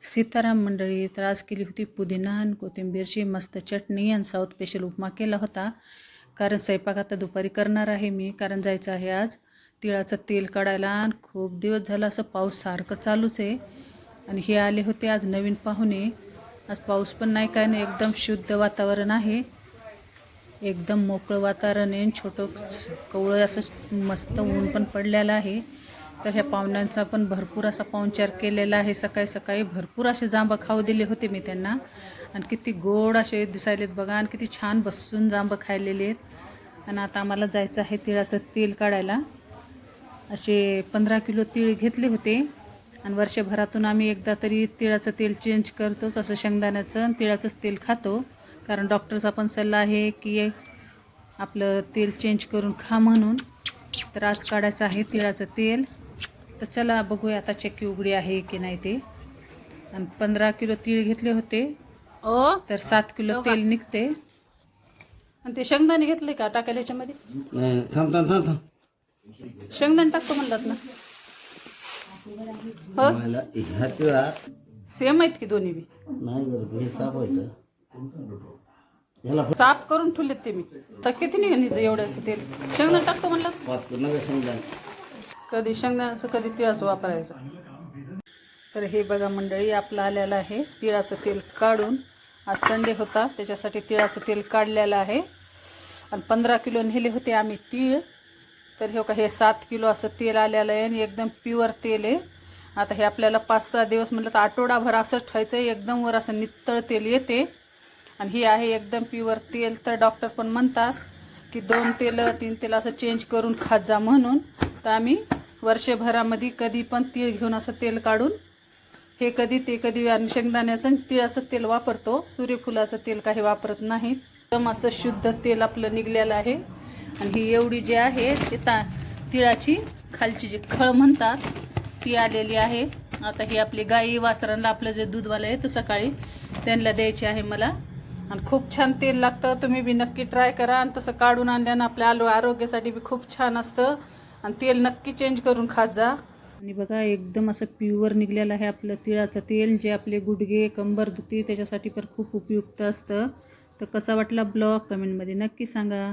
सीताराम मंडळी, तर आज केली होती पुदिना आणि कोथिंबीरची मस्त चटणी आणि साऊथ स्पेशल उपमा केला होता. कारण स्वयंपाक आता दुपारी करणार आहे मी, कारण जायचं आहे आज तिळाचं तेल काढायला. आणि खूप दिवस झाला असं पाऊस सारखं चालूच आहे. आणि हे आले होते आज नवीन पाहुणे. आज पाऊस पण नाही, काय नाही, एकदम शुद्ध वातावरण आहे, एकदम मोकळं वातावरण आहे. छोटं कवळं असं मस्त ऊन पण पडलेलं आहे. तर ह्या पाहुण्यांचा पण भरपूर असा पाहुणचार केलेला आहे. सकाळी सकाळी भरपूर असे जांभं खाऊ दिले होते मी त्यांना. आणि किती गोड असे दिसायलेत बघा, आणि किती छान बसून जांभं खायलेले आहेत. आणि आता आम्हाला जायचं आहे तिळाचं तेल काढायला. असे 15 किलो तीळ घेतले होते. आणि वर्षभरातून आम्ही एकदा तरी तिळाचं तेल चेंज करतोच, असं शेंगदाण्याचं आणि तिळाचंच तेल खातो. कारण डॉक्टरचा पण सल्ला आहे की आपलं तेल चेंज करून खा म्हणून. तर आज काढायचं आहे तिळाचं तेल. तर चला बघूया आता चक्की उघडी आहे की नाही ते. आणि 15 किलो तीळ घेतले होते, तर 7 किलो तेल निघते. आणि ते शेंगदाणे घेतले का टाकायला याच्यामध्ये? शेंगदाणे टाकतो म्हणलात ना. सेम आहेत की दोन्ही बी? साफ करून ठेवलेत ते मी. तर किती निघायचं एवढ्याचं तेल? शेंगदाणे टाकतो म्हणलं. कधी शेंगदाण्याचं कधी तिळाचं वापरायचं. तर हे बघा मंडळी, आपलं आलेलं आहे तिळाचं तेल काढून. आज संडे होता, त्याच्यासाठी तिळाचं तेल काढलेलं आहे. आणि 15 किलो नेले होते आम्ही तीळ. तर हे का हे 7 किलो असं तेल आलेलं आहे आणि एकदम प्युअर तेल आहे. आता हे आपल्याला 5-6 दिवस म्हटलं तर आठवडाभर असंच ठेवायचं आहे. एकदम वर असं नित्तळ तेल येते. आणि हे आहे एकदम प्युअर तेल. तर डॉक्टर पण म्हणतात की 2 तेल 3 तेल असं चेंज करून खात जा म्हणून. तर आम्ही वर्षभरामध्ये कधी पण तीळ घेऊन असं तेल काढून हे कधी ते कधी आणि शेंगदाण्याचं तिळाचं तेल वापरतो. सूर्यफुलाचं तेल काही वापरत नाही. एकदम असं शुद्ध तेल आपलं निघलेलं आहे. आणि ही एवढी जी आहे ते तिळाची खालची जी खळ म्हणतात ती आलेली आहे. आता ही आपली गाई वासरांना आपलं जे दूधवालं आहे तो सकाळी त्यांना द्यायची आहे मला. आणि खूप छान तेल लागतं, तुम्ही बी नक्की ट्राय करा. आणि तसं काढून आणल्यानं आपल्या आरोग्यासाठी बी खूप छान असतं. आणि तेल नक्की चेंज करून खात जा. आणि बघा एकदम असं प्युअर निघलेलं आहे आपलं तिळाचं तेल, जे आपले गुडघे कंबर दुखी त्याच्यासाठी पण खूप उपयुक्त असतं. तर कसा वाटला ब्लॉग कमेंटमध्ये नक्की सांगा.